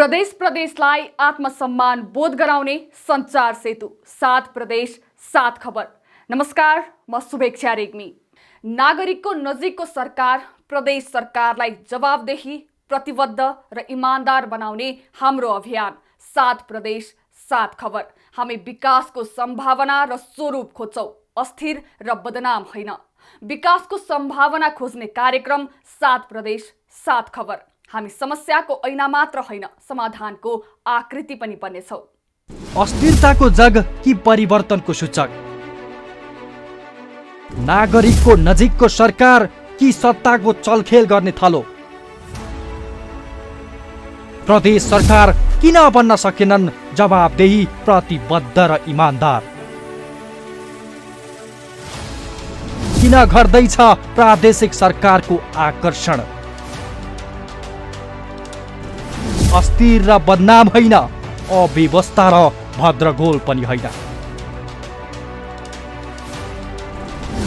प्रदेशलाई आत्मसम्मान बोध गराउने सञ्चार सेतु 7 प्रदेश 7 खबर। नमस्कार, म शुभेक्षा रेग्मी। नागरिकको नजिकको सरकार प्रदेश सरकारलाई जवाबदेही, प्रतिबद्ध र इमानदार बनाउने हाम्रो अभियान 7 प्रदेश 7 खबर। हामी विकासको सम्भावना र स्वरूप खोज्छौं, अस्थिर र बदनाम होइन। विकासको सम्भावना खोज्ने कार्यक्रम 7 प्रदेश 7 खबर। हामी समस्याको ऐना मात्र होइन, समाधानको आकृति पनि बन्नेछौं। अस्थिरताको जग कि परिवर्तनको सूचक? नागरिकको नजिकको सरकार कि सत्ताको चलखेल गर्ने थलो? प्रदेश सरकार किन बन्न सकेनन् जवाबदेही, प्रतिबद्ध र इमानदार? किन घट्दैछ प्रादेशिक सरकारको आकर्षण? अस्थिर र बदनाम होइन, अव्यवस्था र भद्रगोल पनि होइन।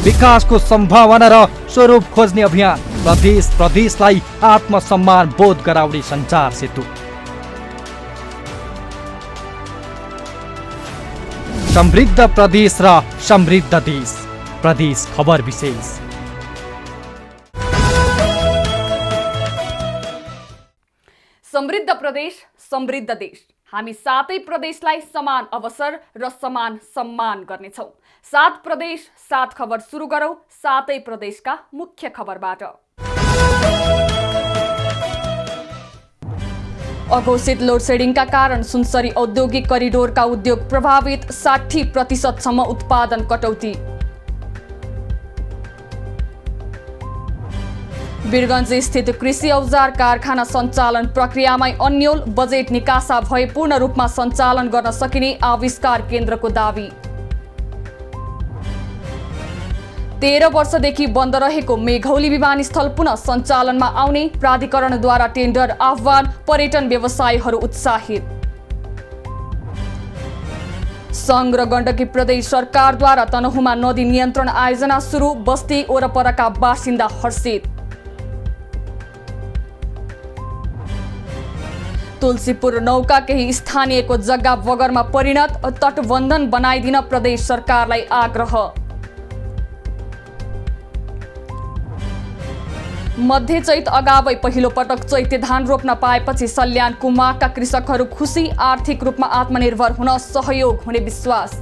विकासको सम्भावना र स्वरूप खोज्ने अभियान प्रदेशलाई आत्मसम्मान बोध गराउने सञ्चार सेतु। समृद्ध प्रदेश र समृद्ध देश, प्रदेश खबर विशेष। समृद्ध प्रदेश, समृद्ध देश। हामी 7 प्रदेशलाई समान अवसर र समान सम्मान गर्नेछौं। 7 प्रदेश 7 खबर सुरु गरौं 7 प्रदेशका मुख्य खबरबाट। अघोषित लोडसेडिङका कारण सुनसरी औद्योगिक करिडोरका उद्योग प्रभावित, 60% सम्म उत्पादन कटौती। वीरगञ्ज स्थित कृषि औजार कारखाना सञ्चालन प्रक्रियामै अन्यल, बजेट निकासा भए पूर्ण रूपमा सञ्चालन गर्न सकिने आविष्कार केन्द्रको दावी। 13 वर्षदेखि बन्द रहेको मेघौली विमानस्थल पुनः सञ्चालनमा आउने, प्राधिकरणद्वारा टेन्डर आह्वान, पर्यटन व्यवसायीहरू उत्साहित। सङ्घ र गण्डकी प्रदेश सरकारद्वारा तनहुमा नदी नियन्त्रण आयोजना सुरु, बस्ती वरपरका बासिन्दा हर्षित। तुलसीपुर नौका केही स्थानीयको जग्गा बगरमा परिणत, तटबन्धन बनाइदिन प्रदेश सरकारलाई आग्रह। मध्य चैत अगावै पहिलो पटक चैते धान रोप्न पाएपछि सल्यान कुमाका कृषकहरू खुसी, आर्थिक रूपमा आत्मनिर्भर हुन सहयोग हुने विश्वास।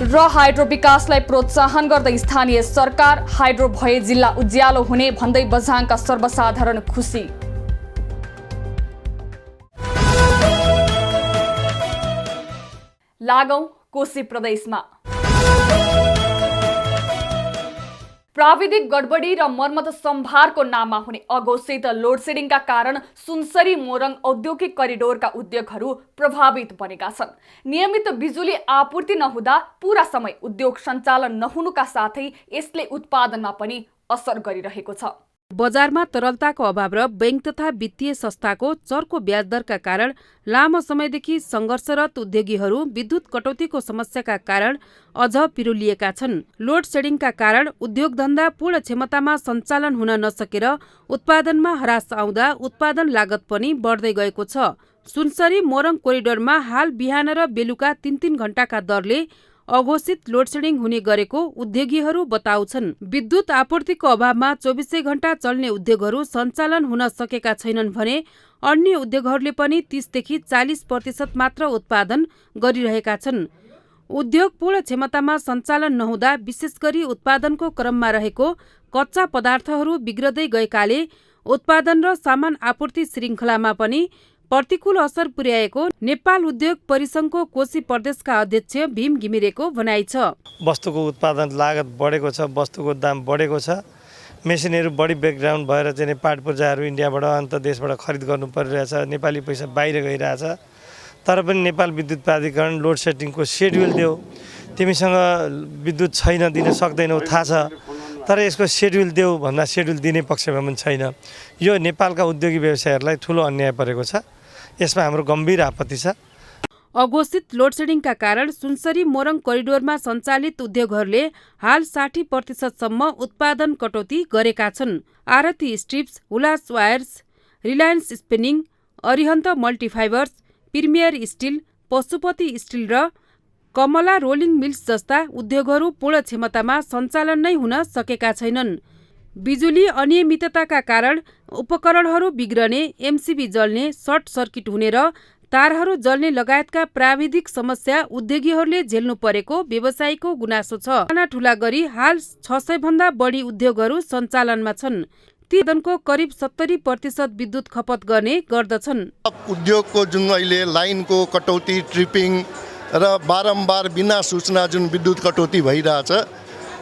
र हाइड्रो विकासलाई प्रोत्साहन गर्दै स्थानीय सरकार, हाइड्रो भए जिल्ला उज्यालो हुने भन्दै बझाङका सर्वसाधारण खुसी। लागौं कोशी प्रदेशमा। प्राविधिक गडबडी र मर्मत सम्भारको नाममा हुने अघोषित लोडसेडिङका कारण सुनसरी मोरङ औद्योगिक करिडोरका उद्योगहरू प्रभावित बनेका छन्। नियमित बिजुली आपूर्ति नहुँदा पूरा समय उद्योग सञ्चालन नहुनुका साथै यसले उत्पादनमा पनि असर गरिरहेको छ। बजारमा तरलताको अभाव र बैंक तथा वित्तीय संस्थाको चर्को ब्याज दरका कारण लामो समयदेखि सङ्घर्षरत उद्योगीहरू विद्युत कटौतीको समस्याका कारण अझ पिरुलिएका छन्। लोड सेडिङका कारण उद्योग धन्दा पूर्ण क्षमतामा सञ्चालन हुन नसकेर उत्पादनमा ह्रास आउँदा उत्पादन लागत पनि बढ्दै गएको छ। सुनसरी मोरङ कोरिडोरमा हाल बिहान र बेलुका 3-3 घण्टाका दरले अघोषित लोडसेडिङ हुने गरेको उद्योगीहरू बताउँछन्। विद्युत आपूर्तिको अभावमा 24 घण्टा चल्ने उद्योगहरू सञ्चालन हुन सकेका छैनन् भने अन्य उद्योगहरूले पनि 30 देखि 40% मात्र उत्पादन गरिरहेका छन्। उद्योग पूर्ण क्षमतामा सञ्चालन नहुँदा विशेष गरी उत्पादनको क्रममा रहेको कच्चा पदार्थहरू बिग्रदै गएकाले उत्पादन र सामान आपूर्ति श्रृङ्खलामा पनि प्रतिकूल असर पुर्याएको नेपाल उद्योग परिसङ्घको कोशी प्रदेशका अध्यक्ष भीम घिमिरेको भनाइ छ। वस्तुको उत्पादन लागत बढेको छ, वस्तुको दाम बढेको छ, मेसिनहरू बढी ब्याकग्राउन्ड भएर चाहिँ पार्ट पूर्जाहरू इन्डियाबाट अन्त देशबाट खरिद गर्नु परिरहेछ, नेपाली पैसा बाहिर गइरहेछ। तर पनि नेपाल विद्युत प्राधिकरण लोड सेडिङको सेड्युल दियो, तिमीसँग विद्युत छैन, दिन सक्दैनौ थाहा छ, तर यसको सेड्युल देऊ भन्दा सेड्युल दिने पक्षमा पनि छैन। यो नेपालका उद्योगी व्यवसायीहरूलाई ठुलो अन्याय परेको छ, यसमा हाम्रो गम्भीर आपत्ति छ। अघोषित लोडसेडिङका कारण सुनसरी मोरङ कोरिडोरमा सञ्चालित उद्योगहरूले हाल 60% सम्म उत्पादन कटौती गरेका छन्। Aarti strips, Hulas wires, Reliance spinning, Arihant multifibres, premier steel, Pashupati steel र कमला रोलिङ मिल्स जस्ता उद्योगहरू पूर्ण क्षमतामा सञ्चालन नै हुन सकेका छैनन्। बिजुली अनियमितताका कारण उपकरणहरू बिग्रने, एमसिबी जल्ने, सर्ट सर्किट हुने र तारहरू जल्ने लगायतका प्राविधिक समस्या उद्योगीहरूले झेल्नु परेको व्यवसायीको गुनासो छ। साना ठुला गरी हाल 600 भन्दा बढी उद्योगहरू सञ्चालनमा छन्। ती उत्पादनको करिब 70% विद्युत खपत गर्ने गर्दछन्। उद्योगको जुन अहिले लाइनको कटौती, ट्रिपिङ र बारम्बार बिना सूचना जुन विद्युत कटौती भइरहेछ,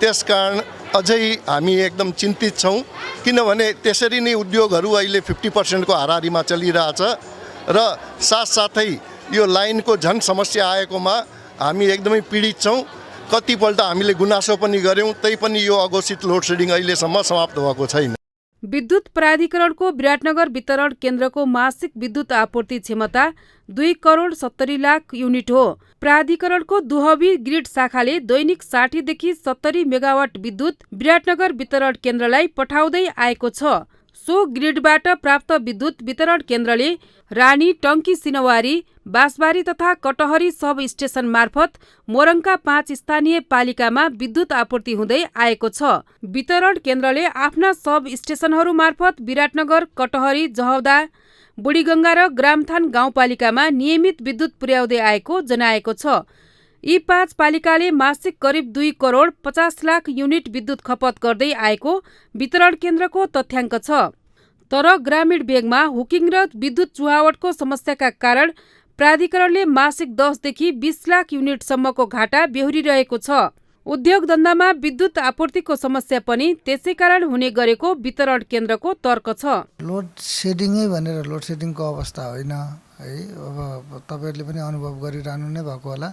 त्यसकारण अझै हामी एकदम चिन्तित छौँ। किनभने त्यसरी नै उद्योगहरू अहिले 50% को हाराहारीमा चलिरहेछ र साथसाथै यो लाइनको झन् समस्या आएकोमा हामी एकदमै पीडित छौँ। कतिपल्ट हामीले गुनासो पनि गऱ्यौँ, तैपनि यो अघोषित लोड सेडिङ अहिलेसम्म समाप्त भएको छैन। विद्युत प्राधिकरणको विराटनगर वितरण केन्द्रको मासिक विद्युत आपूर्ति क्षमता 2,70,00,000 युनिट हो। प्राधिकरणको दुहबी ग्रिड शाखाले दैनिक 60 देखि 70 मेगावाट विद्युत विराटनगर वितरण केन्द्रलाई पठाउँदै आएको छ। सो ग्रिडबाट प्राप्त विद्युत वितरण केन्द्रले रानी, टङ्की सिनवारी, बाँसबारी तथा कटहरी सब स्टेशन मार्फत मोरङका 5 स्थानीय पालिकामा विद्युत आपूर्ति हुँदै आएको छ। वितरण केन्द्रले आफ्ना सब स्टेशनहरू मार्फत विराटनगर, कटहरी, जहौदा, बुढीगङ्गा र ग्रामथान गाउँपालिकामा नियमित विद्युत पुर्याउँदै आएको जनाएको छ। यी 5 पालिकाले मासिक करिब 2,50,00,000 युनिट विद्युत खपत गर्दै आएको वितरण केन्द्रको तथ्याङ्क छ। तर ग्रामीण भेगमा हुकिङ र विद्युत चुहावटको समस्याका कारण प्राधिकरणले मासिक 10 देखि 20 लाख युनिटसम्मको घाटा बेहोरिरहेको छ। उद्योग धन्दामा विद्युत आपूर्तिको समस्या पनि त्यसै कारण हुने गरेको वितरण केन्द्रको तर्क छ। लोड सेडिङै भनेर लोड सेडिङको अवस्था होइन है। अब तपाईँहरूले पनि अनुभव गरिरहनु नै भएको होला।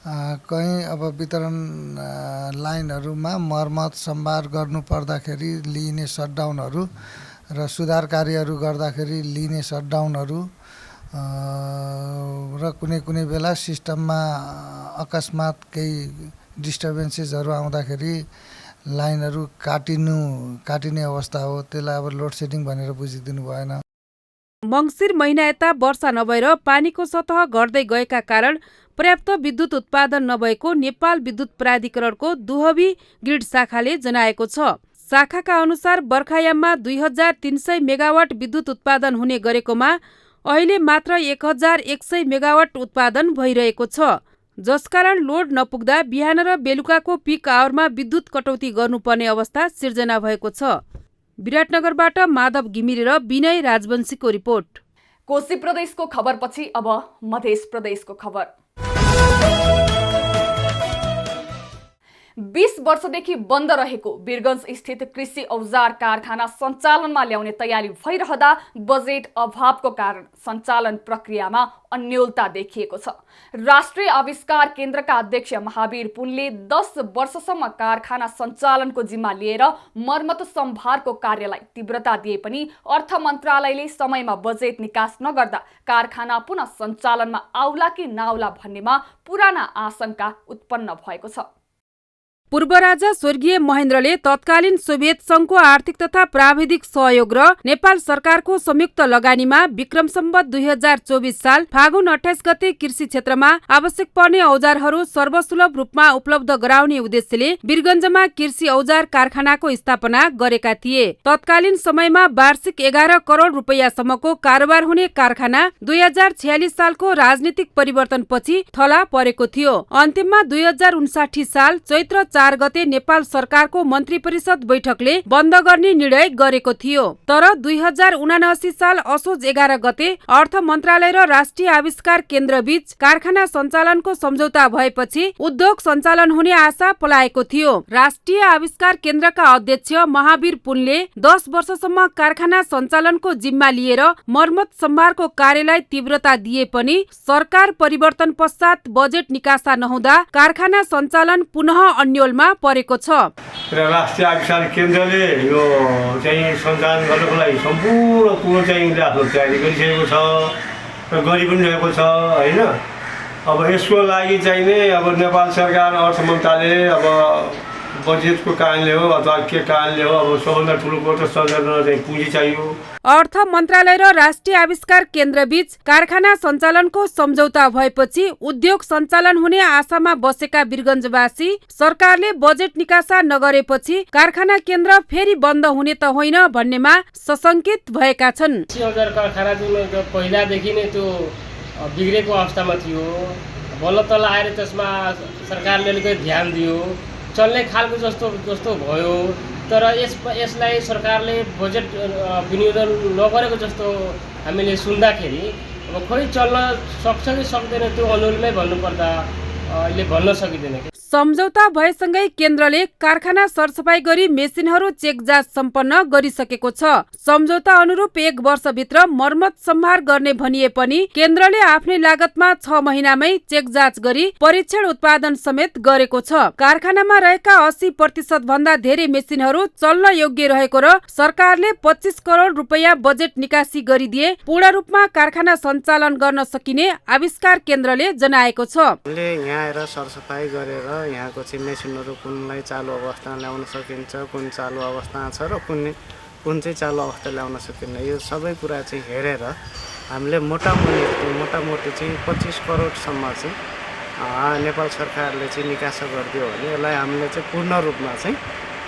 कहीँ अब वितरण लाइनहरूमा मर्मत सम्भार गर्नु पर्दाखेरि लिइने सटडाउनहरू र सुधार कार्यहरू गर्दाखेरि लिइने सटडाउनहरू र कुनै बेला सिस्टममा अकस्मात केही डिस्टर्बेन्सेसहरू आउँदाखेरि लाइनहरू काटिने अवस्था हो। त्यसलाई अब लोड सेडिङ भनेर बुझिदिनु भएन। मङ्सिर महिना यता वर्षा नभएर पानीको सतह घट्दै गएका कारण पर्याप्त विद्युत उत्पादन नभएको नेपाल विद्युत प्राधिकरणको दुहबी ग्रिड शाखाले जनाएको छ। शाखाका अनुसार बर्खायाममा 2,300 मेगावाट विद्युत उत्पादन हुने गरेकोमा अहिले मात्र 1,100 मेगावाट उत्पादन भइरहेको छ, जसकारण लोड नपुग्दा बिहान र बेलुकाको पिक आवरमा विद्युत कटौती गर्नुपर्ने अवस्था सिर्जना भएको छ। विराटनगरबाट माधव घिमिरे र विनय राजवंशीको रिपोर्ट। कोशी प्रदेशको खबरपछि अब मध्य प्रदेशको खबर। 20 वर्षदेखि बन्द रहेको वीरगञ्ज स्थित कृषि औजार कारखाना सञ्चालनमा ल्याउने तयारी भइरहँदा बजेट अभावको कारण सञ्चालन प्रक्रियामा अन्योलता देखिएको छ। राष्ट्रिय आविष्कार केन्द्रका अध्यक्ष महावीर पुनले 10 वर्षसम्म कारखाना सञ्चालनको जिम्मा लिएर मर्मत सम्भारको कार्यलाई तीव्रता दिए पनि अर्थ मन्त्रालयले समयमा बजेट निकास नगर्दा कारखाना पुनः सञ्चालनमा आउला कि नआउला भन्नेमा पुराना आशंका उत्पन्न भएको छ। पूर्व राजा स्वर्गीय महेन्द्रले तत्कालीन सोभियत संघको आर्थिक तथा प्राविधिक सहयोग र नेपाल सरकारको संयुक्त लगानीमा विक्रम सम्वत 2024 साल फागुन 28 गते कृषि क्षेत्रमा आवश्यक पर्ने औजारहरू सर्वसुलभ रूपमा उपलब्ध गराउने उद्देश्यले वीरगञ्जमा कृषि औजार कारखानाको स्थापना गरेका थिए। तत्कालीन समयमा वार्षिक 11 करोड रुपैयाँसम्मको कारोबार हुने कारखाना 2046 सालको राजनीतिक परिवर्तनपछि थला परेको थियो। अन्तिममा 2059 साल चैत्र 4 गते नेपाल सरकारको मन्त्री परिषद बैठकले बन्द गर्ने निर्णय गरेको थियो। तर 2079 साल असोज 11 गते अर्थ मन्त्रालय र राष्ट्रिय आविष्कार केन्द्र बीच कारखाना सञ्चालनको सम्झौता भएपछि उद्योग सञ्चालन हुने आशा पलाएको थियो। राष्ट्रिय आविष्कार केन्द्रका अध्यक्ष महावीर पुनले 10 वर्षसम्म कारखाना सञ्चालनको जिम्मा लिएर मर्मत सम्भारको कार्यलाई तीव्रता दिए पनि सरकार परिवर्तन पश्चात बजेट निकासा नहुँदा कारखाना सञ्चालन पुनः अन्योलमा परेको छ। राष्ट्रिय आविष्कार केन्द्रले यो चाहिँ सञ्चालन गर्नको लागि सम्पूर्ण कुरो चाहिँ उनले आफ्नो तयारी गरिसकेको छ र गरि पनि रहेको छ होइन। अब यसको लागि चाहिँ नै अब नेपाल सरकार अर्थ मन्त्रालयले अब बजेटको कारणले हो अथवा के कारणले हो, अब सबभन्दा ठुलो कुरो त सञ्चालन चाहिँ पुँजी चाहियो। अर्थ मन्त्रालय र राष्ट्रिय आविष्कार केन्द्रबीच कारखाना सञ्चालनको सम्झौता भएपछि उद्योग सञ्चालन हुने आशामा बसेका वीरगञ्जवासी सरकारले बजेट निकासा नगरेपछि कारखाना केन्द्र फेरि बन्द हुने त होइन भन्नेमा सशंकित भएका छन्। औजार कारखाना जुन पहिलादेखि नै त्यो बिग्रेको अवस्थामा थियो, बल्ल तल आएर त्यसमा सरकारले अलिकति ध्यान दियो, चल्ने खालको जस्तो भयो। तर यसलाई सरकारले बजेट विनियोजन नगरेको जस्तो हामीले सुन्दाखेरि अब खोइ चल्न सक्छ कि सक्दैन त्यो अनुरूपमै भन्नुपर्दा अहिले भन्न सकिँदैन। सम्झौता भएसँगै केन्द्रले कारखाना सरसफाई गरी मेसिनहरू चेक जाँच सम्पन्न गरिसकेको छ। सम्झौता अनुरूप 1 वर्षभित्र मर्मत सम्हार गर्ने भनिए पनि केन्द्रले आफ्नै लागतमा 6 महिनामै चेक जाँच गरी परीक्षण उत्पादन समेत गरेको छ। कारखानामा रहेका 80% भन्दा धेरै मेसिनहरू चल्न योग्य रहेको र सरकारले 25 करोड रुपैयाँ बजेट निकासी गरिदिए पूर्ण रूपमा कारखाना सञ्चालन गर्न सकिने आविष्कार केन्द्रले जनाएको छ। यहाँ आएर सरसफाई गरेर यहाँको चाहिँ मेसिनहरू कुनलाई चालु अवस्थामा ल्याउन सकिन्छ, कुन चालु अवस्थामा छ र कुन चाहिँ चालु अवस्था ल्याउन सकिन्न, यो सबै कुरा चाहिँ हेरेर हामीले मोटामोटी चाहिँ 25 करोडसम्म चाहिँ नेपाल सरकारले चाहिँ निकासा गरिदियो भने यसलाई हामीले चाहिँ पूर्ण रूपमा चाहिँ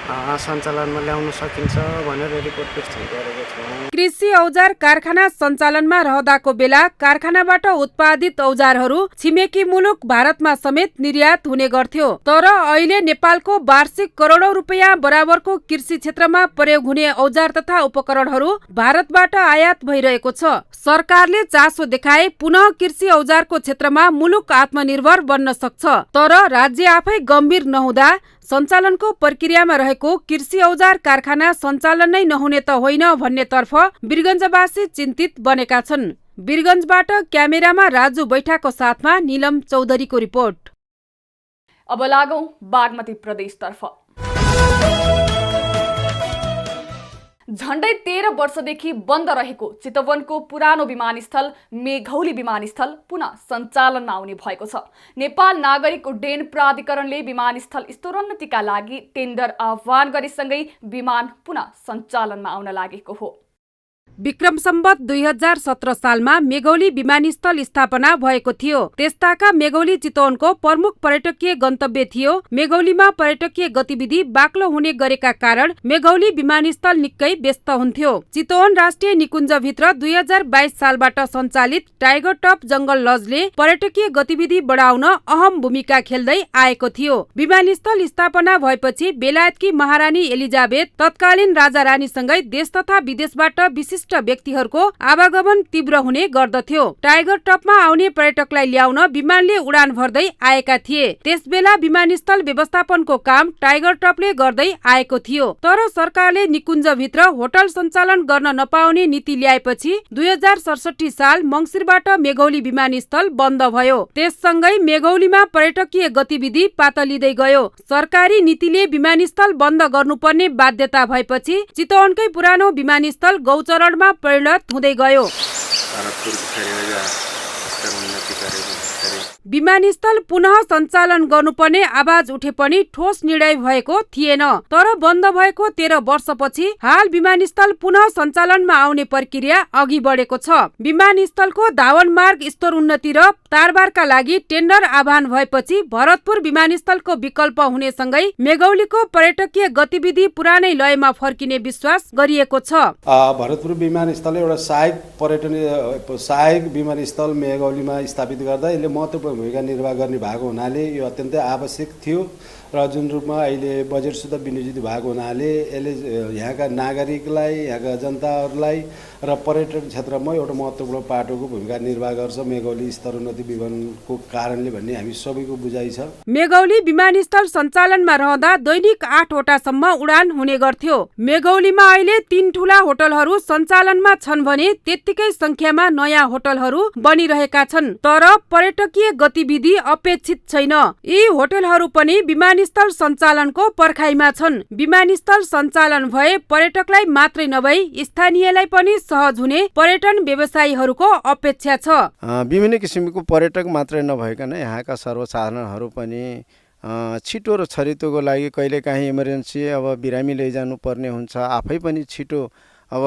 सञ्चालनमा ल्याउन सकिन्छ भनेर रिपोर्ट पेश गरेको छौँ। कृषि औजार कारखाना सञ्चालनमा रहँदाको बेला कारखानाबाट उत्पादित औजारहरू छिमेकी मुलुक भारतमा समेत निर्यात हुने गर्थ्यो। तर अहिले नेपालको वार्षिक करोडौं रुपैयाँ बराबरको कृषि क्षेत्रमा प्रयोग हुने औजार तथा उपकरणहरू भारतबाट आयात भइरहेको छ। सरकारले चासो देखाए पुनः कृषि औजारको क्षेत्रमा मुलुक आत्मनिर्भर बन्न सक्छ। तर राज्य आफै गम्भीर नहुँदा सञ्चालनको प्रक्रियामा रहेको कृषि औजार कारखाना सञ्चालन नै नहुने त होइन भन्नेतर्फ वीरगञ्जवासी चिन्तित बनेका छन्। वीरगञ्जबाट क्यामेरामा राजु बैठाको साथमा निलम चौधरीको रिपोर्ट। अब लागौं बागमती प्रदेशतर्फ। झण्डै 13 वर्षदेखि बन्द रहेको चितवनको पुरानो विमानस्थल मेघौली विमानस्थल पुनः सञ्चालनमा आउने भएको छ। नेपाल नागरिक उड्डयन प्राधिकरणले विमानस्थल स्तरोन्नतिका लागि टेन्डर आह्वान गरेसँगै विमान पुनः सञ्चालनमा आउन लागेको हो। विक्रम सम्वत 2017 सालमा मेघौली विमानस्थल स्थापना भएको थियो। त्यसताका मेघौली चितवनको प्रमुख पर्यटकीय गन्तव्य थियो। मेघौलीमा पर्यटकीय गतिविधि बाक्लो हुने गरेका कारण मेघौली विमानस्थल निकै व्यस्त हुन्थ्यो। चितवन राष्ट्रिय निकुञ्जभित्र 2022 सालबाट सञ्चालित टाइगर टप जंगल लजले पर्यटकीय गतिविधि बढाउन अहम भूमिका खेल्दै आएको थियो। विमानस्थल स्थापना भएपछि बेलायतकी महारानी एलिजाबेथ तत्कालीन राजा रानीसँगै देश तथा विदेशबाट विशिष्ट व्यक्तिहरूको आवागमन तीव्र हुने गर्दथ्यो। टाइगर टपमा आउने पर्यटकलाई ल्याउन विमानले उडान भर्दै आएका थिए। त्यसबेला विमानस्थल व्यवस्थापनको काम टाइगर टपले गर्दै आएको थियो। तर सरकारले निकुञ्जभित्र होटल सञ्चालन गर्न नपाउने नीति ल्याएपछि 2067 साल मङ्सिरबाट मेघौली विमानस्थल बन्द भयो। त्यससँगै मेघौलीमा पर्यटकीय गतिविधि पातलिँदै गयो। सरकारी नीतिले विमानस्थल बन्द गर्नुपर्ने बाध्यता भएपछि चितवनकै पुरानो विमानस्थल गौचरण परिणत हुँदै गयो। विमानस्थल पुनः सञ्चालन गर्नुपर्ने आवाज उठे पनि ठोस निर्णय भएको थिएन। तर बन्द भएको 13 वर्षपछि हाल विमानस्थल पुनः सञ्चालनमा आउने प्रक्रिया अघि बढेको छ। विमानस्थलको धावन मार्ग स्तरोन्नति र तारबारका लागि टेन्डर आह्वान भएपछि भरतपुर विमानस्थलको विकल्प हुनेसँगै मेघौलीको पर्यटकीय गतिविधि पुरानै लयमा फर्किने विश्वास गरिएको छ। भरतपुर विमानस्थल एउटा सहायक विमानस्थल मेघौलीमा स्थापित गर्दा यसले महत्त्वपूर्ण भूमिका निर्वाह गर्ने भएको हुनाले यो अत्यन्तै आवश्यक थियो र जुन रूपमा अहिले बजेट शुद्ध विनियोजित भएको हुनाले यसले यहाँका नागरिकलाई, यहाँका जनताहरूलाई र पर्यटन क्षेत्रमा एउटा महत्त्वपूर्ण पाटोको भूमिका निर्वाह गर्छ मेघौली स्तरोन्नति विमानको कारणले भन्ने हामी सबैको बुझाइ छ। मेघौली विमानस्थल सञ्चालनमा रहँदा दैनिक 8 वटासम्म उडान हुने गर्थ्यो। मेघौलीमा अहिले 3 ठूला होटलहरू सञ्चालनमा छन् भने त्यत्तिकै संख्यामा नयाँ होटलहरू बनिरहेका छन्। तर पर्यटकीय गतिविधि अपेक्षित छैन। यी होटलहरू पनि विमानस्थल सञ्चालनको पर्खाइमा छन्। विमानस्थल सञ्चालन भए पर्यटकलाई मात्रै नभई स्थानीयलाई पनि सहज हुने पर्यटन व्यवसायीहरूको अपेक्षा छ। विभिन्न किसिमको पर्यटक मात्रै नभइकन यहाँका सर्वसाधारणहरू पनि छिटो र छरितोको लागि कहिलेकाहीँ इमर्जेन्सी अब बिरामी लैजानुपर्ने हुन्छ, आफै पनि छिटो अब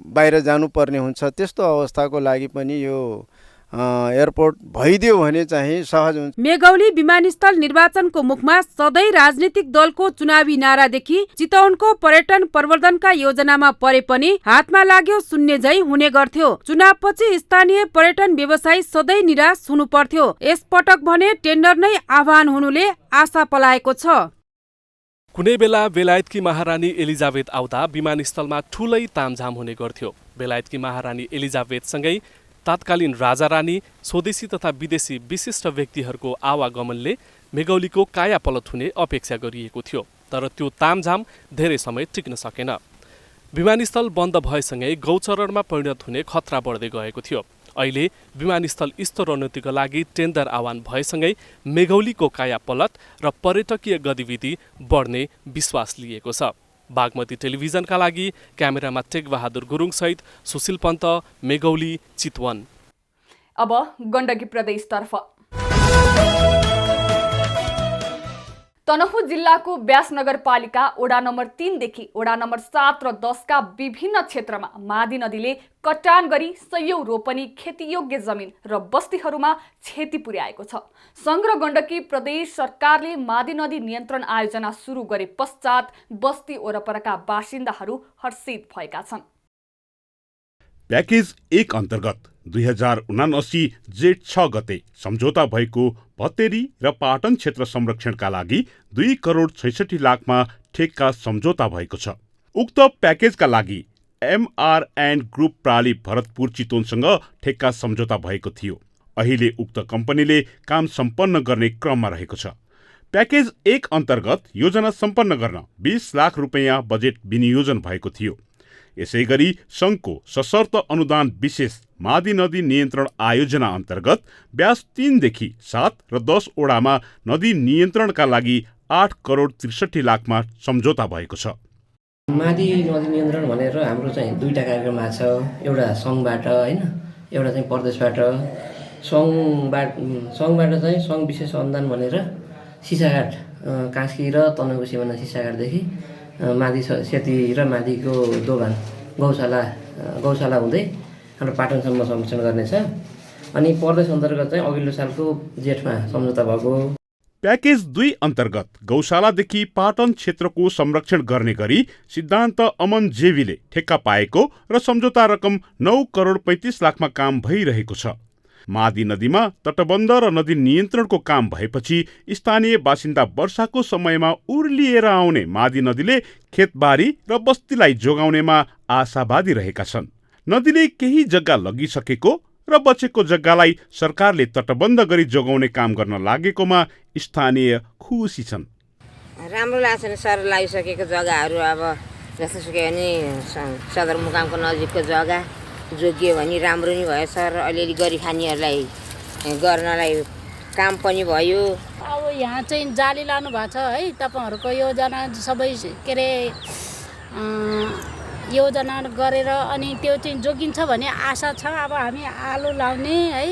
बाहिर जानुपर्ने हुन्छ। त्यस्तो अवस्थाको लागि पनि यो एयरपोर्ट भइदियो भने चाहिँ सहज हुन्छ। मेघौली विमानस्थल निर्वाचनको मुखमा सधैँ राजनीतिक दलको चुनावी नारादेखि चितवनको पर्यटन प्रवर्धनका योजनामा परे पनि हातमा लाग्यो शून्य झै हुने गर्थ्यो। चुनावपछि स्थानीय पर्यटन व्यवसायी सधैँ निराश हुनु पर्थ्यो। यसपटक भने टेन्डर नै आह्वान हुनुले आशा पलाएको छ। कुनै बेला बेलायतकी महारानी एलिजाबेथ आउँदा विमानस्थलमा ठुलै तामझाम हुने गर्थ्यो। बेलायतकी महारानी एलिजाबेथसँगै तत्कालीन राजा रानी, स्वदेशी तथा विदेशी विशिष्ट व्यक्तिहरूको आवागमनले मेघौलीको कायापलट हुने अपेक्षा गरिएको थियो। तर त्यो तामझाम धेरै समय टिक्न सकेन। विमानस्थल बन्द भएसँगै गौचरणमा परिणत हुने खतरा बढ्दै गएको थियो। अहिले विमानस्थल स्तरोन्नतिका लागि टेन्डर आह्वान भएसँगै मेघौलीको कायापलट र पर्यटकीय गतिविधि बढ्ने विश्वास लिएको छ। बागमती टेलिभिजनका लागि क्यामेरामा टेकबहादुर गुरुङसहित सुशील पन्त, मेघौली, चितवन। अब गण्डकी प्रदेशतर्फ। तनहुँ जिल्लाको ब्यास नगरपालिका वडा नम्बर 3 देखि वडा नम्बर 7 र 10 का विभिन्न क्षेत्रमा मादी नदीले कटान गरी सयौं रोपनी खेतीयोग्य जमिन र बस्तीहरूमा क्षति पुर्याएको छ। संघ गण्डकी प्रदेश सरकारले मादी नदी नियन्त्रण आयोजना सुरु गरे पश्चात बस्ती वरपरका बासिन्दाहरू हर्षित भएका छन्। प्याकेज 1 अन्तर्गत 2079 जेठ 6 गते सम्झौता भएको भत्तेरी र पाटन क्षेत्र संरक्षणका लागि 2 करोड 66 लाखमा ठेक्का सम्झौता भएको छ। उक्त प्याकेजका लागि MR&N ग्रुप प्राली भरतपुर चितवनसँग ठेक्का सम्झौता भएको थियो। अहिले उक्त कम्पनीले काम सम्पन्न गर्ने क्रममा रहेको छ। प्याकेज 1 अन्तर्गत योजना सम्पन्न गर्न 20 लाख रुपैयाँ बजेट विनियोजन भएको थियो। यसैगरी सङ्घको सशर्त अनुदान विशेष मादी नदी नियन्त्रण आयोजना अन्तर्गत ब्यास 3 देखि 7 र 10 ओडामा नदी नियन्त्रणका लागि 8 करोड 63 लाखमा सम्झौता भएको छ। मादी नदी नियन्त्रण भनेर हाम्रो चाहिँ 2टा कार्यक्रम आएको छ। एउटा सङ्घबाट हैन, एउटा चाहिँ प्रदेशबाट। सङ्घबाट चाहिँ सङ्घ विशेष अनुदान भनेर सिसाघाट कास्की र तनहुँ सिमाना सिसाघाटदेखि मादी सेती र मादीको दोभान गौशाला हुँदै हाम्रो पाटनसम्म संरक्षण गर्नेछ। अनि प्रदेश अन्तर्गत चाहिँ अघिल्लो सालको जेठमा सम्झौता भएको। प्याकेज 2 अन्तर्गत गौशालादेखि पाटन क्षेत्रको संरक्षण गर्ने गरी सिद्धान्त अमन जेवीले ठेक्का पाएको र सम्झौता रकम 9 करोड 35 लाखमा काम भइरहेको छ। मादी नदीमा तटबन्ध र नदी नियन्त्रणको काम भएपछि स्थानीय बासिन्दा वर्षाको समयमा उर्लिएर आउने मादी नदीले खेतबारी र बस्तीलाई जोगाउनेमा आशावादी रहेका छन्। नदीले केही जग्गा लगिसकेको र बचेको जग्गालाई सरकारले तटबन्ध गरी जोगाउने काम गर्न लागेकोमा स्थानीय खुसी छन्। राम्रो लाग्छ नि सर, लागिसकेको जग्गाहरू अब जस्तो सुकै भने सदरमुकामको नजिकको जग्गा जोगियो भने राम्रो नि भयो सर। अलिअलि गरी खानेहरूलाई गर्नलाई काम पनि भयो। अब यहाँ चाहिँ जाली लानु भएको छ है, तपाईँहरूको योजना सबै के अरे योजना गरेर अनि त्यो चाहिँ जोगिन्छ भन्ने आशा छ। अब हामी आलु लाउने है,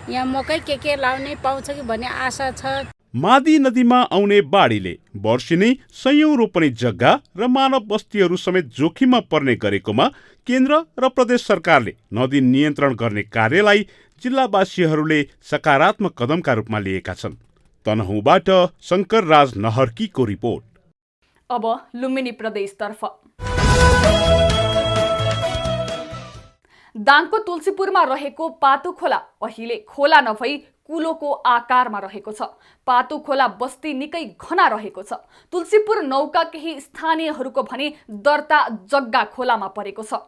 यहाँ मकै के लाउने पाउँछ कि भन्ने आशा छ। मादी नदीमा आउने बाढीले वर्षिनै सयौं रोपनी जग्गा र मानव बस्तीहरू समेत जोखिममा पर्ने गरेकोमा केन्द्र र प्रदेश सरकारले नदी नियन्त्रण गर्ने कार्यलाई जिल्लावासीहरूले सकारात्मक कदमका रूपमा लिएका छन्। तनहुँबाट शङ्कर राज नहर्कीको रिपोर्ट। अब लुम्बिनी प्रदेशतर्फ। दाङको तुलसीपुरमा रहेको पातु खोला अहिले खोला नभई कुलोको आकारमा रहेको छ। पातु खोला बस्ती निकै घना रहेको छ। तुलसीपुर नौका केही स्थानीयहरूको भने दर्ता जग्गा खोलामा परेको छ।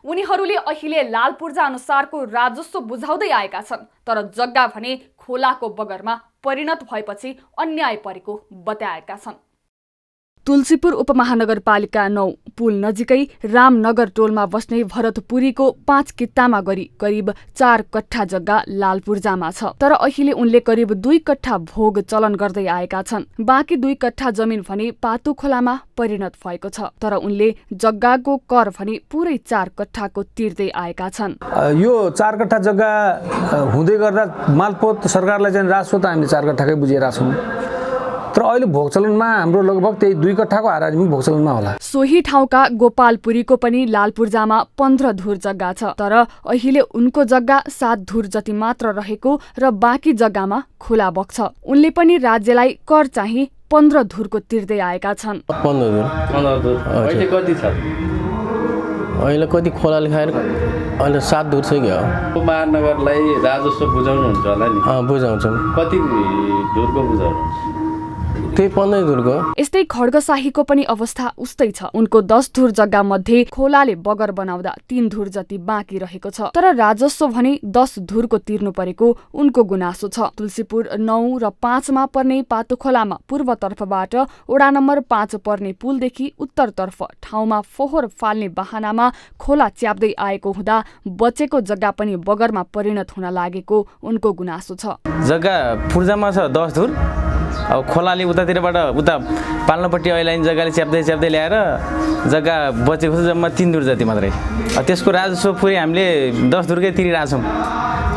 उनीहरूले अहिले लाल पूर्जा अनुसारको राजस्व बुझाउँदै आएका छन्, तर जग्गा भने खोलाको बगरमा परिणत भएपछि अन्याय परेको बताएका छन्। तुलसीपुर उपमहानगरपालिका 9 पुल नजिकै रामनगर टोलमा बस्ने भरतपुरीको 5 कित्तामा गरी करिब 4 कट्ठा जग्गा लाल पूर्जामा छ। तर अहिले उनले करिब 2 कट्ठा भोग चलन गर्दै आएका छन्। बाँकी 2 कट्ठा जमिन भने पातु खोलामा परिणत भएको छ। तर उनले जग्गाको कर भने पुरै 4 कट्ठाको तिर्दै आएका छन्। यो 4 कट्ठा जग्गा हुँदै गर्दा मालपोत सरकारलाई चाहिँ राजस्व त हामीले 4 कट्ठाकै बुझिरहेका छौँ। तर अहिले भोगचलनमा हाम्रो लगभग त्यही 2 कट्ठाको हाराहारी भोग चलनमा होला। सोही ठाउँका गोपालपुरीको पनि लालपूर्जामा 15 धुर जग्गा छ, तर अहिले उनको जग्गा 7 धुर जति मात्र रहेको र बाँकी जग्गामा खोला बग्छ। उनले पनि राज्यलाई कर चाहिँ 15 धुरको तिर्दै आएका छन्। 15 धुर अहिले कति छ? अहिले कति खोलाले खाएर अहिले 7 धुर छ क्या हो। महानगरलाई राजस्व बुझाउनुहुन्छ होला नि? बुझाउँछौँ। कति धुरको बुझाउनुहुन्छ? त्यही 15 धुरको। यस्तै खड्गशाहीको पनि अवस्था उस्तै छ। उनको 10 धुर जग्गा मध्ये खोलाले बगर बनाउँदा 3 धुर जति बाँकी रहेको छ, तर राजस्व भने 10 धुरको तिर्नु परेको उनको गुनासो छ। तुलसीपुर 9 र 5 मा पर्ने पातुखोलामा पूर्वतर्फबाट वडा नम्बर 5 पर्ने पुलदेखि उत्तरतर्फ ठाउँमा फोहोर फाल्ने बहानामा खोला च्याप्दै आएको हुँदा बचेको जग्गा पनि बगरमा परिणत हुन लागेको उनको गुनासो छ। जग्गा पूर्जामा छ 10 धुर, अब खोलाले उतातिरबाट उता पाल्नपट्टि ऐलाइन जग्गाले च्याप्दै ल्याएर जग्गा बचेको छ जम्मा 3 धुर जति मात्रै। त्यसको राजस्व पुरै हामीले 10 धुरकै तिरिरहेछौँ।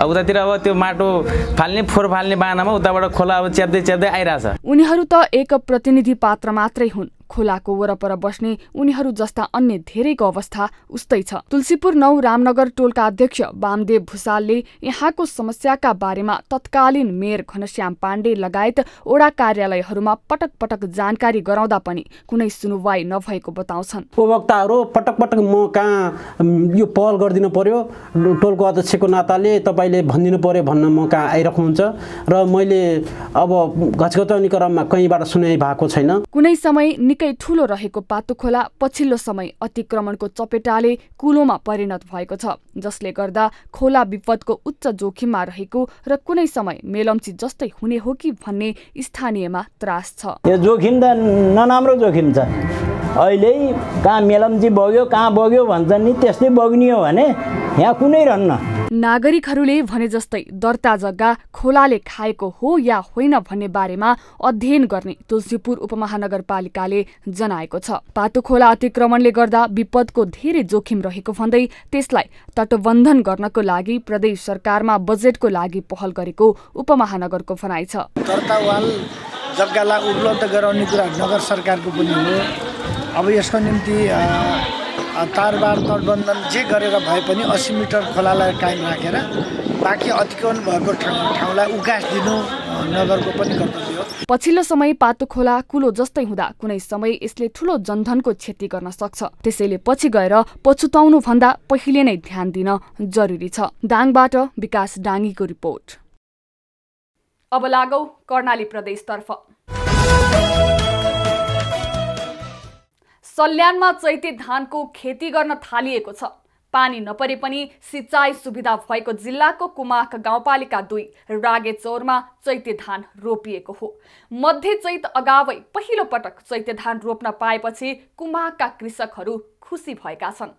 अब उतातिर अब त्यो माटो फाल्ने फोहोर फाल्ने बाहनामा उताबाट खोला अब च्याप्दै आइरहेछ। उनीहरू त एक प्रतिनिधि पात्र मात्रै हुन्। खोलाको वरपर बस्ने उनीहरू जस्ता अन्य धेरैको अवस्था उस्तै छ। तुलसीपुर 9 रामनगर टोलका अध्यक्ष वामदेव भुसालले यहाँको समस्याका बारेमा तत्कालीन मेयर घनश्याम पाण्डे लगायत वडा कार्यालयहरूमा पटक पटक जानकारी गराउँदा पनि कुनै सुनुवाई नभएको बताउँछन्। उपभोक्ताहरू पटक म कहाँ यो पहल गरिदिनु पर्यो, टोलको अध्यक्षको नाताले तपाईँले भनिदिनु पर्यो भन्न म कहाँ आइराख्नुहुन्छ र मैले अब घचघचाउने क्रममा कहीँबाट सुनाइ भएको छैन। कुनै समय निकै ठूलो रहेको पातुखोला पछिल्लो समय अतिक्रमणको चपेटाले कुलोमा परिणत भएको छ, जसले गर्दा खोला विपदको उच्च जोखिममा रहेको र कुनै समय मेलम्ची जस्तै हुने हो कि भन्ने स्थानीयमा त्रास छ। यो जोखिम त नराम्रो जोखिम छ। अहिले कहाँ मेलम्ची बग्यो कहाँ बग्यो भन्छन् नि, त्यस्तै बग्ने हो भने यहाँ कुनै रहन्न। नागरिकहरूले भने जस्तै दर्ता जग्गा खोलाले खाएको हो या होइन भन्ने बारेमा अध्ययन गर्ने तुलसीपुर उपमहानगरपालिकाले जनाएको छ। पातुखोला अतिक्रमणले गर्दा विपदको धेरै जोखिम रहेको भन्दै त्यसलाई तटबन्धन गर्नको लागि प्रदेश सरकारमा बजेटको लागि पहल गरेको उपमहानगरको भनाइ छ। दर्ता वाल जग्गालाई उपलब्ध गराउने कुरा नगर सरकारको पनि हो। अब यसको निम्ति तारबार तटबन्धन जे गरेर भए पनि 80 मिटर खोलालाई कायम राखेर बाँकी अतिक्रमण भएको ठाउँलाई उकास दिनु नगरको पनि कर्तव्य हो। पछिल्लो समय पातुखोला कुलो जस्तै हुँदा कुनै समय यसले ठूलो जनधनको क्षति गर्न सक्छ। त्यसैले पछि गएर पछुताउनु भन्दा पहिले नै ध्यान दिन जरुरी छ। दाङबाट विकास डाङ्गीको रिपोर्ट। अब लागौ कर्णाली प्रदेशतर्फ। सल्यानमा चैते धानको खेती गर्न थालिएको छ। पानी नपरे पनि सिंचाई सुविधा भएको जिल्लाको कुमाक गाउँपालिका 2 रागेचौरमा चैते धान रोपिएको हो। मध्य चैत अगावै पहिलो पटक चैते धान रोप्न पाएपछि कुमाकका कृषकहरू खुसी भएका छन्।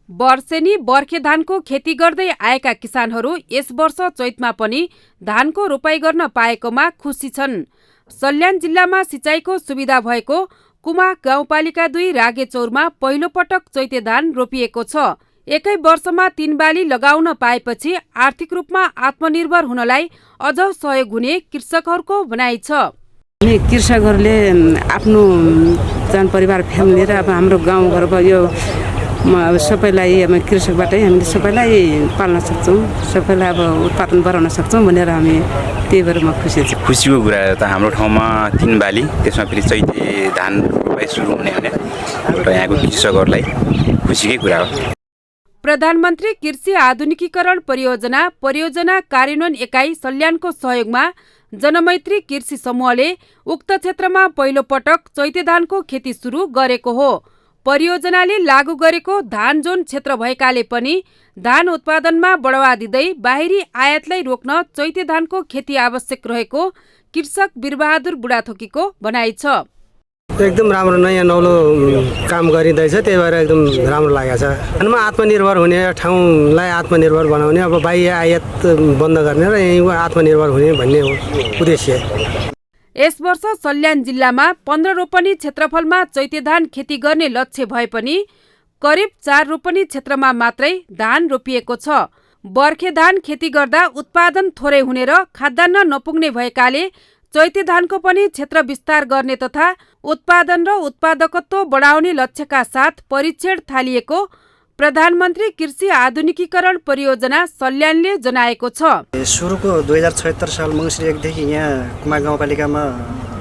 वर्षेनी बर्खे धानको खेती गर्दै आएका किसानहरू यस वर्ष चैतमा पनि धानको रोपाई गर्न पाएकोमा खुसी छन्। सल्यान जिल्लामा सिंचाईको सुविधा भएको कुमाक गाउँपालिका 2 रागेचौरमा पहिलो पटक चैते धान रोपिएको छ। एकै वर्षमा 3 बाली लगाउन पाएपछि आर्थिक रूपमा आत्मनिर्भर हुनलाई अझ सहयोग हुने कृषकहरूको भनाइ छ। कृषकहरूले आफ्नो जन परिवार फ्यामिली र अब हाम्रो गाउँघरको यो सबैलाई अब कृषकबाटै हामीले सबैलाई पाल्न सक्छौँ, सबैलाई अब उत्पादन बढाउन सक्छौँ भनेर हामी त्यही भएर म खुसी छु। खुसीको कुरा त हाम्रो ठाउँमा 3 बाली, त्यसमा फेरि चैते धान रोपाइ सुरु हुने र यहाँको कृषकहरूलाई खुसीकै कुरा हो। प्रधानमन्त्री कृषि आधुनिकीकरण परियोजना कार्यान्वयन एकाइ सल्यानको सहयोगमा जनमैत्री कृषि समूहले उक्त क्षेत्रमा पहिलो पटक चैते धानको खेती सुरु गरेको हो। परियोजनाले लागू गरेको धान जोन क्षेत्र भएकाले पनि धान उत्पादनमा बढावा दिँदै बाहिरी आयातलाई रोक्न चैते धानको खेती आवश्यक रहेको कृषक वीरबहादुर बुढाथोकीको भनाइ छ। एकदम राम्रो नयाँ नौलो काम गरिँदैछ, त्यही भएर एकदम राम्रो लागेको छ। धानमा आत्मनिर्भर हुने, ठाउँलाई आत्मनिर्भर बनाउने, अब बाह्य आयात बन्द गर्ने र यहीँ आत्मनिर्भर हुने भन्ने उद्देश्य। यस वर्ष सल्यान जिल्लामा 15 रोपनी क्षेत्रफलमा चैते धान खेती गर्ने लक्ष्य भए पनि करिब 4 रोपनी क्षेत्रमा मात्रै धान रोपिएको छ। बर्खे धान खेती गर्दा उत्पादन थोरै हुने र खाद्यान्न नपुग्ने भएकाले चैते धानको पनि क्षेत्र विस्तार गर्ने तथा उत्पादन र उत्पादकत्व बढाउने लक्ष्यका साथ परीक्षण थालिएको प्रधानमन्त्री कृषि आधुनिकीकरण परियोजना सल्यानले जनाएको छ। सुरुको 2076 साल मङ्सिर 1 देखि यहाँ कुमाई गाउँपालिकामा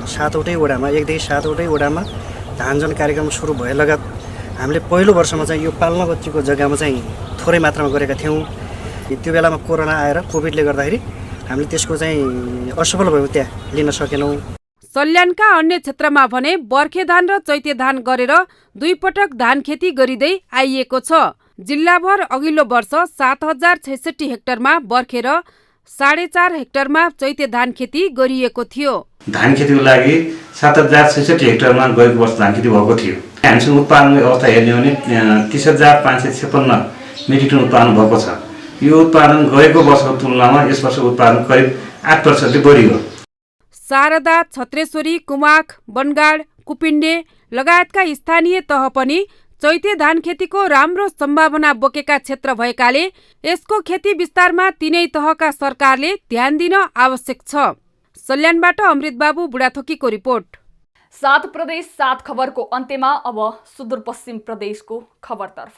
7वटै वडामा 1 देखि 7वटै वडामा धानजन कार्यक्रम सुरु भए लगत हामीले पहिलो वर्षमा चाहिँ यो पाल्ना बत्तीको जग्गामा चाहिँ थोरै मात्रामा गरेका थियौँ। त्यो बेलामा कोरोना आएर कोभिडले गर्दाखेरि हामीले त्यसको चाहिँ असफल भयौँ, त्यहाँ लिन सकेनौँ। सल्यानका अन्य क्षेत्रमा भने बर्खे धान र चैते धान गरेर 2 पटक धान खेती गरिँदै आइएको छ। जिल्लाभर अघिल्लो वर्ष 7066 हेक्टरमा बर्खे र 4.5 हेक्टरमा चैते धान खेती गरिएको थियो। धान खेतीको लागि 7066 हेक्टरमा गएको वर्ष धान खेती भएको थियो। हामीसँग उत्पादनको अवस्था हेर्ने हो भने 30,556 मेट्रिक टन उत्पादन भएको छ। यो उत्पादन गएको वर्षको तुलनामा यस वर्ष उत्पादन करिब 8% बढी हो। शारदा, छत्रेश्वरी, कुमाक, बनगाड, कुपिण्डे लगायतका स्थानीय तह पनि चैते धान खेतीको राम्रो सम्भावना बोकेका क्षेत्र भएकाले यसको खेती विस्तारमा तीनै तहका सरकारले ध्यान दिन आवश्यक छ। सल्यानबाट अमृत बाबु बुढाथोकीको रिपोर्ट। 7 प्रदेश 7 खबरको अन्त्यमा अब सुदूरपश्चिम प्रदेशको खबरतर्फ।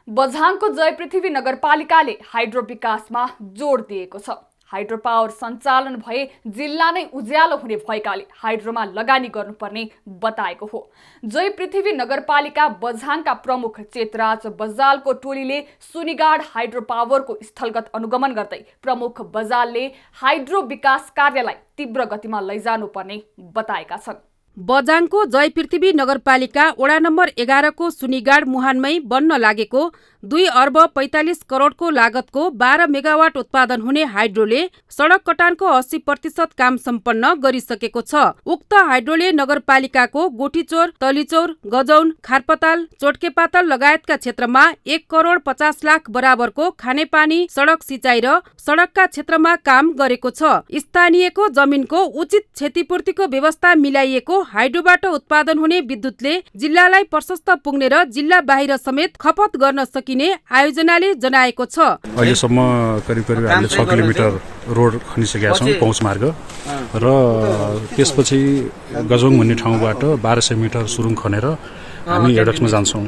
बझाङको जयपृथ्वी नगरपालिकाले हाइड्रो विकासमा जोड दिएको छ। हाइड्रो पावर सञ्चालन भए जिल्ला नै उज्यालो हुने भएकाले हाइड्रोमा लगानी गर्नुपर्ने बताएको हो। जयपृथ्वी नगरपालिका बझाङका प्रमुख चेतराज बजालको टोलीले सुनिगाड हाइड्रो पावरको स्थलगत अनुगमन गर्दै प्रमुख बजालले हाइड्रो विकास कार्यलाई तीव्र गतिमा लैजानुपर्ने बताएका छन्। बझाङको जयपृथ्वी नगरपालिका वडा नम्बर 11 को सुनिगाड मुहानमै बन्न लागेको 2 अर्ब 45 करोडको लागतको 12 मेगावाट उत्पादन हुने हाइड्रोले सडक कटानको 80% काम सम्पन्न गरिसकेको छ। उक्त हाइड्रोले नगरपालिकाको गोठीचोर, तलिचौर, गजौन, खारपताल, चोटकेपातल लगायतका क्षेत्रमा 1 करोड 50 लाख बराबरको खानेपानी, सडक सिँचाइ र सडकका क्षेत्रमा काम गरेको छ। स्थानीयको जमिनको उचित क्षतिपूर्तिको व्यवस्था मिलाइएको हाइड्रोबाट उत्पादन हुने विद्युतले जिल्लालाई प्रशस्त पुग्ने र जिल्ला बाहिर समेत खपत गर्न सकिने आयोजनाले जनाएको छ। अहिलेसम्म करिब हामीले 6 किलोमिटर रोड खनिसकेका छौँ, पहुँच मार्ग, र त्यसपछि गजोङ भन्ने ठाउँबाट 1200 मिटर सुरुङ खनेर हामी एडक्समा जान्छौँ।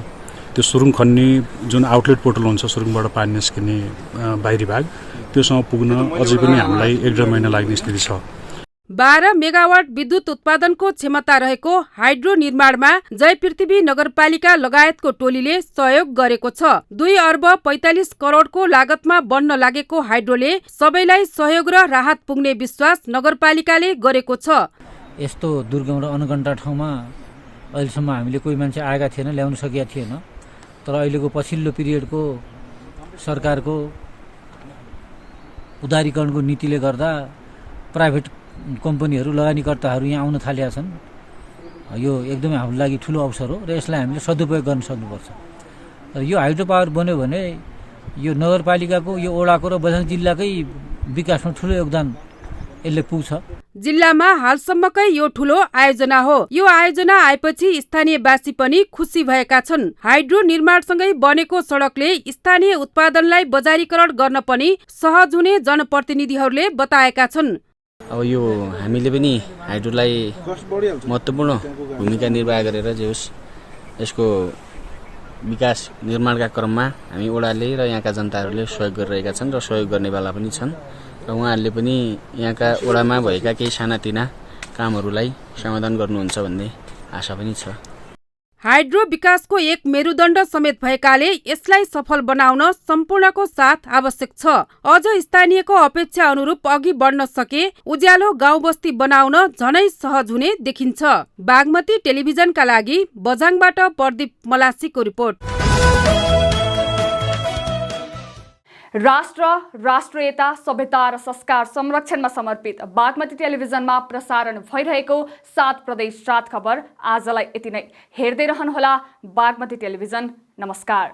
त्यो सुरुङ खन्ने जुन आउटलेट पोर्टल हुन्छ सुरुङबाट पानी निस्किने बाहिरी भाग, त्योसँग पुग्न अझै पनि हामीलाई 1.5 महिना लाग्ने स्थिति छ। 12 मेगावाट विद्युत उत्पादनको क्षमता रहेको हाइड्रो निर्माणमा जयपृथ्वी नगरपालिका लगायतको टोलीले सहयोग गरेको छ। 2 अर्ब 45 करोडको लागतमा बन्न लागेको हाइड्रोले सबैलाई सहयोग र राहत पुग्ने विश्वास नगरपालिकाले गरेको छ। यस्तो दुर्गम र अनुकण्ठा ठाउँमा अहिलेसम्म हामीले कोही मान्छे आएका थिएन, ल्याउन सकेका थिएन। तर अहिलेको पछिल्लो पिरियडको सरकारको उदारीकरणको नीतिले गर्दा प्राइभेट कम्पनीहरू, लगानीकर्ताहरू यहाँ आउन थालेका छन्। यो एकदमै हाम्रो लागि ठुलो अवसर हो र यसलाई हामीले सदुपयोग गर्न सक्नुपर्छ। र यो हाइड्रो पावर बन्यो भने यो नगरपालिकाको, यो ओडाको र बझाङ जिल्लाकै विकासमा ठुलो योगदान यसले पुग्छ। जिल्लामा हालसम्मकै यो ठुलो आयोजना हो। यो आयोजना आएपछि स्थानीयवासी पनि खुसी भएका छन्। हाइड्रो निर्माणसँगै बनेको सडकले स्थानीय उत्पादनलाई बजारीकरण गर्न पनि सहज हुने जनप्रतिनिधिहरूले बताएका छन्। अब यो हामीले पनि हाइड्रोलाई महत्त्वपूर्ण भूमिका निर्वाह गरेर जे होस् यसको विकास निर्माणका क्रममा हामी ओडाले र यहाँका जनताहरूले सहयोग गरिरहेका छन् र सहयोग गर्नेवाला पनि छन् र उहाँहरूले पनि यहाँका ओडामा भएका केही सानातिना कामहरूलाई समाधान गर्नुहुन्छ भन्ने आशा पनि छ। हाइड्रो विकासको एक मेरुदण्ड समेत भएकाले यसलाई सफल बनाउन सम्पूर्णको साथ आवश्यक छ। अझ स्थानीयको अपेक्षा अनुरूप अघि बढ्न सके उज्यालो गाउँ बस्ती बनाउन झनै सहज हुने देखिन्छ। बागमती टेलिभिजनका लागि बझाङबाट प्रदीप मलासीको रिपोर्ट। राष्ट्र, राष्ट्रियता, सभ्यता र संस्कार संरक्षणमा समर्पित बागमती टेलिभिजनमा प्रसारण भइरहेको 7 प्रदेश 7 खबर आजलाई यति नै। हेर्दै रहनुहोला बागमती टेलिभिजन। नमस्कार।